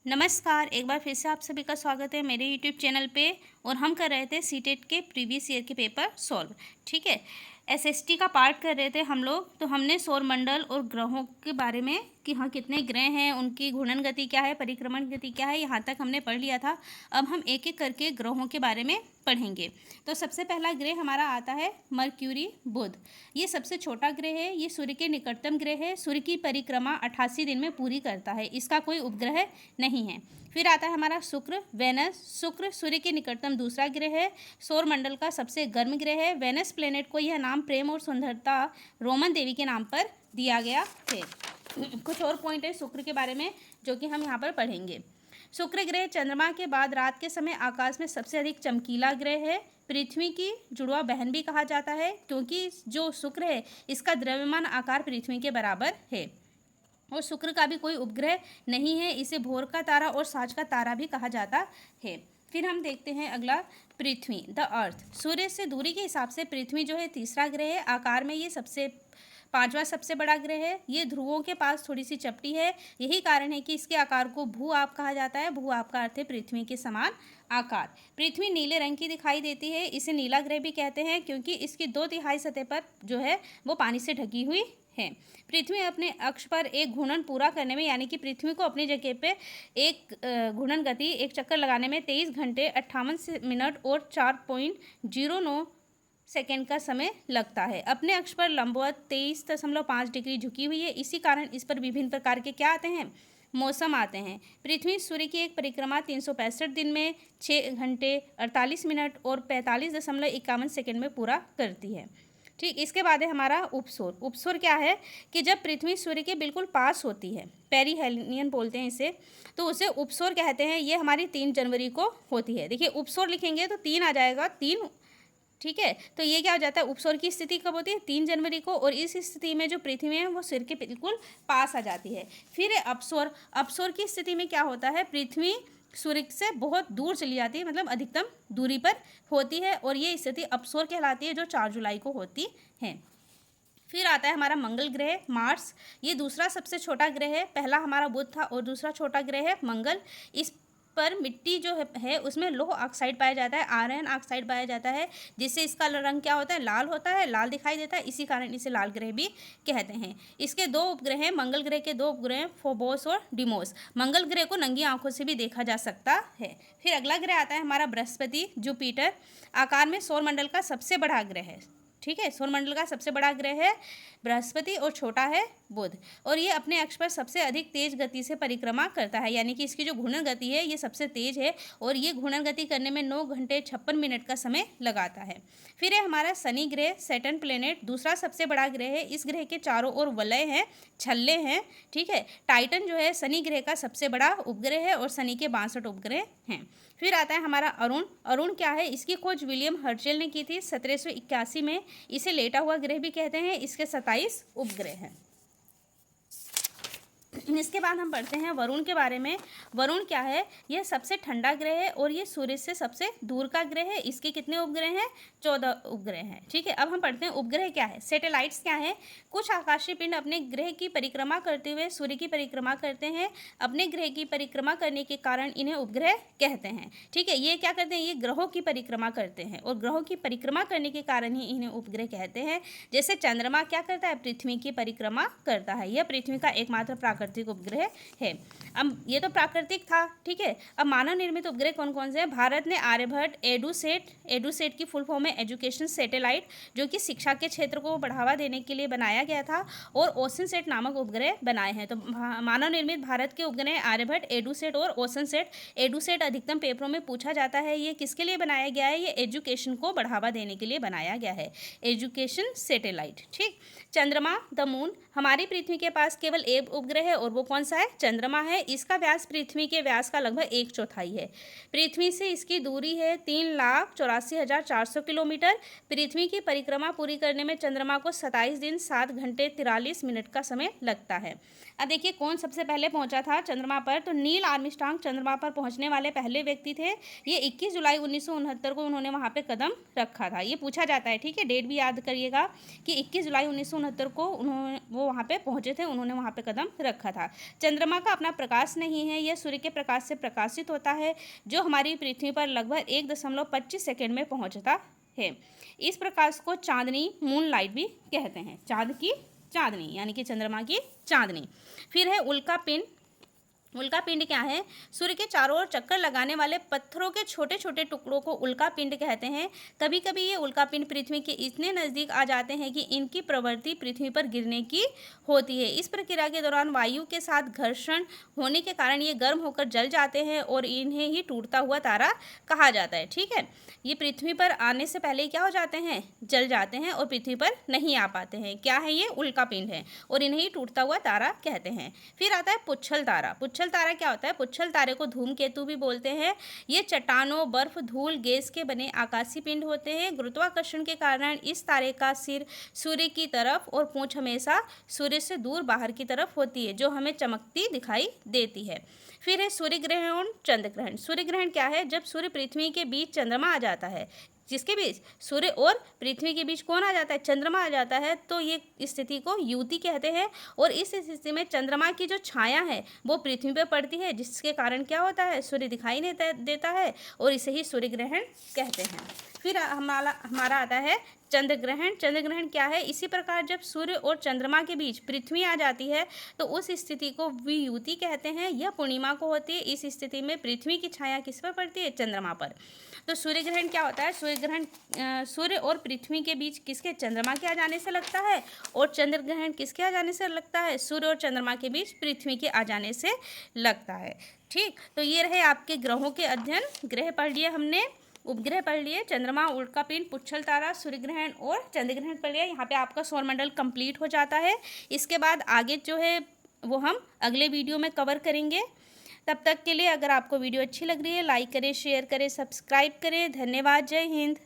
नमस्कार, एक बार फिर से आप सभी का स्वागत है मेरे यूट्यूब चैनल पे। और हम कर रहे थे सीटेट के प्रीवियस ईयर के पेपर सॉल्व। ठीक है, एसएसटी का पार्ट कर रहे थे हम लोग। तो हमने सौरमंडल और ग्रहों के बारे में कि हाँ कितने ग्रह हैं, उनकी घूर्णन गति क्या है, परिक्रमण गति क्या है, यहाँ तक हमने पढ़ लिया था। अब हम एक एक करके ग्रहों के बारे में पढ़ेंगे। तो सबसे पहला ग्रह हमारा आता है मरक्यूरी, बुध। ये सबसे छोटा ग्रह है, ये सूर्य के निकटतम ग्रह है। सूर्य की परिक्रमा 88 दिन में पूरी करता है, इसका कोई उपग्रह नहीं है। फिर आता है हमारा शुक्र, वेनस। शुक्र सूर्य के निकटतम दूसरा ग्रह है, सौरमंडल का सबसे गर्म ग्रह है। वेनस प्लेनेट को यह नाम प्रेम और सुंदरता रोमन देवी के नाम पर दिया गया है। कुछ और पॉइंट है शुक्र के बारे में जो कि हम यहाँ पर पढ़ेंगे। शुक्र ग्रह चंद्रमा के बाद रात के समय आकाश में सबसे अधिक चमकीला ग्रह है। पृथ्वी की जुड़वा बहन भी कहा जाता है, क्योंकि जो शुक्र है इसका द्रव्यमान आकार पृथ्वी के बराबर है। और शुक्र का भी कोई उपग्रह नहीं है, इसे भोर का तारा और साँझ का तारा भी कहा जाता है। फिर हम देखते हैं अगला, पृथ्वी द अर्थ। सूर्य से दूरी के हिसाब से पृथ्वी जो है तीसरा ग्रह है। आकार में ये पांचवा सबसे बड़ा ग्रह है। ये ध्रुवों के पास थोड़ी सी चपटी है, यही कारण है कि इसके आकार को भू आप कहा जाता है। भू आप का अर्थ है पृथ्वी के समान आकार। पृथ्वी नीले रंग की दिखाई देती है, इसे नीला ग्रह भी कहते हैं, क्योंकि इसकी 2/3 सतह पर जो है वो पानी से ढकी हुई है। पृथ्वी अपने अक्ष पर एक घूर्णन पूरा करने में, यानी कि पृथ्वी को अपनी जगह पे एक घूर्णन गति, एक चक्कर लगाने में 23 घंटे 58 मिनट और 4.09 सेकेंड का समय लगता है। अपने अक्ष पर लंबवत 23.5 डिग्री झुकी हुई है, इसी कारण इस पर विभिन्न प्रकार के क्या आते हैं, मौसम आते हैं। पृथ्वी सूर्य की एक परिक्रमा 365 दिन में 6 घंटे 48 मिनट और 45.51 सेकेंड में पूरा करती है। ठीक, इसके बाद है हमारा उपसौर। उपसौर क्या है कि जब पृथ्वी सूर्य के बिल्कुल पास होती है, पेरिहेलियन बोलते हैं इसे, तो उसे उपसौर कहते हैं। ये हमारी 3 जनवरी को होती है। देखिए उपसौर लिखेंगे तो 3 आ जाएगा, 3। ठीक है, तो ये क्या हो जाता है, उपसौर की स्थिति कब होती है, 3 जनवरी को। और इस स्थिति में जो पृथ्वी है वो सूर्य के बिल्कुल पास आ जाती है। फिर अपसौर। अपसौर की स्थिति में क्या होता है, पृथ्वी सूर्य से बहुत दूर चली जाती है, मतलब अधिकतम दूरी पर होती है, और ये स्थिति अपसौर कहलाती है, जो 4 जुलाई को होती है। फिर आता है हमारा मंगल ग्रह, मार्स। ये दूसरा सबसे छोटा ग्रह है। पहला हमारा बुध था और दूसरा छोटा ग्रह है मंगल। इस पर मिट्टी जो है उसमें लोह ऑक्साइड पाया जाता है, आयरन ऑक्साइड पाया जाता है, जिससे इसका रंग क्या होता है, लाल होता है, लाल दिखाई देता है, इसी कारण इसे लाल ग्रह भी कहते हैं। इसके 2 उपग्रह हैं, मंगल ग्रह के 2 उपग्रह फोबोस और डिमोस। मंगल ग्रह को नंगी आंखों से भी देखा जा सकता है। फिर अगला ग्रह आता है हमारा बृहस्पति, जुपिटर। आकार में सौरमंडल का सबसे बड़ा ग्रह है। ठीक है, सौरमंडल का सबसे बड़ा ग्रह है बृहस्पति और छोटा है बुध। और ये अपने अक्ष पर सबसे अधिक तेज गति से परिक्रमा करता है, यानी कि इसकी जो घूर्णन गति है ये सबसे तेज है, और ये घूर्णन गति करने में 9 घंटे 56 मिनट का समय लगाता है। फिर है हमारा शनि ग्रह, सैटर्न प्लेनेट। दूसरा सबसे बड़ा ग्रह है। इस ग्रह के चारों ओर वलय हैं, छल्ले हैं। ठीक है, टाइटन जो है शनि ग्रह का सबसे बड़ा उपग्रह है, और शनि के 62 उपग्रह हैं। फिर आता है हमारा अरुण। अरुण क्या है, इसकी खोज विलियम हर्शेल ने की थी 1781 में। इसे लेटा हुआ ग्रह भी कहते हैं। इसके 27 उपग्रह हैं। इसके बाद हम पढ़ते हैं वरुण के बारे में। वरुण क्या है, यह सबसे ठंडा ग्रह है, और ये सूर्य से सबसे दूर का ग्रह है। इसके कितने उपग्रह हैं, 14 उपग्रह हैं। ठीक है, अब हम पढ़ते हैं उपग्रह क्या है, सैटेलाइट्स क्या है। कुछ आकाशीय पिंड अपने ग्रह की परिक्रमा करते हुए सूर्य की परिक्रमा करते हैं। अपने ग्रह की परिक्रमा करने के कारण इन्हें उपग्रह कहते हैं। ठीक है, ये क्या करते हैं, ये ग्रहों की परिक्रमा करते हैं, और ग्रहों की परिक्रमा करने के कारण ही इन्हें उपग्रह कहते हैं। जैसे चंद्रमा क्या करता है, पृथ्वी की परिक्रमा करता है। यह पृथ्वी का एकमात्र प्राकृतिक उपग्रह है। अब ये तो प्राकृतिक था। ठीक है, अब मानव निर्मित उपग्रह कौन कौन से हैं। भारत ने आर्यभट्ट, एडुसेट की फुल फॉर्म है एजुकेशन सैटेलाइट, जो कि शिक्षा के क्षेत्र को बढ़ावा देने के लिए बनाया गया था, और ओशनसेट नामक उपग्रह बनाए हैं। तो मानव निर्मित भारत के उपग्रह आर्यभट्ट, एडुसेट और ओशनसेट। एडुसेट अधिकतम पेपरों में पूछा जाता है। ये किसके लिए बनाया गया है, ये एजुकेशन को बढ़ावा देने के लिए बनाया गया है, एजुकेशन सैटेलाइट। ठीक, चंद्रमा द मून। हमारी पृथ्वी के पास केवल एक उपग्रह है, और वो कौन सा है, चंद्रमा है। इसका व्यास पृथ्वी के व्यास का लगभग 1/4 है। पृथ्वी से इसकी दूरी है 3,84,400 किलोमीटर। पृथ्वी की परिक्रमा पूरी करने में चंद्रमा को 27 दिन 7 घंटे 43 मिनट का समय लगता है। अब देखिए कौन सबसे पहले पहुंचा था चंद्रमा पर, तो नील आर्मस्ट्रांग चंद्रमा पर पहुंचने वाले पहले व्यक्ति थे। ये 21 जुलाई 1969 को उन्होंने वहां पे कदम रखा था। ये पूछा जाता है, ठीक है, डेट भी याद करिएगा कि 21 जुलाई 1969 को वो वहाँ पे पहुंचे थे, उन्होंने वहाँ पे कदम रखा था। चंद्रमा का अपना प्रकाश नहीं है, यह सूर्य के प्रकाश से प्रकाशित होता है, जो हमारी पृथ्वी पर लगभग 1.25 सेकेंड में पहुंचता है। इस प्रकाश को चांदनी, मून लाइट भी कहते हैं। चांद की चांदनी यानी कि चंद्रमा की चांदनी। फिर है उल्का पिंड। उल्का पिंड क्या है? सूर्य के चारों ओर चक्कर लगाने वाले पत्थरों के छोटे छोटे टुकड़ों को उल्का पिंड कहते हैं। कभी कभी ये उल्का पिंड पृथ्वी के इतने नज़दीक आ जाते हैं कि इनकी प्रवृत्ति पृथ्वी पर गिरने की होती है। इस प्रक्रिया के दौरान वायु के साथ घर्षण होने के कारण ये गर्म होकर जल जाते हैं और इन्हें ही टूटता हुआ तारा कहा जाता है। ठीक है, ये पृथ्वी पर आने से पहले क्या हो जाते हैं? जल जाते हैं और पृथ्वी पर नहीं आ पाते हैं। क्या है ये? उल्का पिंड है और इन्हें ही टूटता हुआ तारा कहते हैं। फिर आता है पुच्छल तारा। पुच्छल तारा क्या होता है? पुच्छल तारे को धूमकेतु भी बोलते हैं। ये चट्टानों, बर्फ, धूल, गैस के बने आकाशीय पिंड होते हैं। गुरुत्वाकर्षण के कारण इस तारे का सिर सूर्य की तरफ और पूंछ हमेशा सूर्य से दूर बाहर की तरफ होती है, जो हमें चमकती दिखाई देती है। फिर है सूर्य ग्रहण और चंद्र ग्रहण। सूर्य ग्रहण क्या है? जब सूर्य पृथ्वी के बीच चंद्रमा आ जाता है। जिसके बीच? सूर्य और पृथ्वी के बीच कौन आ जाता है? चंद्रमा आ जाता है। तो ये स्थिति को युति कहते हैं और इस स्थिति में चंद्रमा की जो छाया है वो पृथ्वी पर पड़ती है, जिसके कारण क्या होता है? सूर्य दिखाई नहीं देता है और इसे ही सूर्य ग्रहण कहते हैं। फिर हमारा आता है चंद्र ग्रहण। चंद्र ग्रहण क्या है? इसी प्रकार जब सूर्य और चंद्रमा के बीच पृथ्वी आ जाती है तो उस स्थिति को वियुति कहते हैं। यह पूर्णिमा को होती है। इस स्थिति में पृथ्वी की छाया किस पर पड़ती है? चंद्रमा पर। तो सूर्य ग्रहण क्या होता है? सूर्य ग्रहण सूर्य और पृथ्वी के बीच किसके? चंद्रमा के आ जाने से लगता है। और चंद्र ग्रहण किसके आ जाने से लगता है? सूर्य और चंद्रमा के बीच पृथ्वी के आ जाने से लगता है। ठीक, तो ये रहे आपके ग्रहों के अध्ययन। ग्रह पढ़ लिए हमने, उपग्रह पढ़ लिए, चंद्रमा, उल्का पिंड, पुच्छल तारा, सूर्य ग्रहण और चंद्र ग्रहण पढ़ लिया। यहाँ पे आपका सौरमंडल कंप्लीट हो जाता है। इसके बाद आगे जो है वो हम अगले वीडियो में कवर करेंगे। तब तक के लिए अगर आपको वीडियो अच्छी लग रही है लाइक करें, शेयर करें, सब्सक्राइब करें। धन्यवाद। जय हिंद।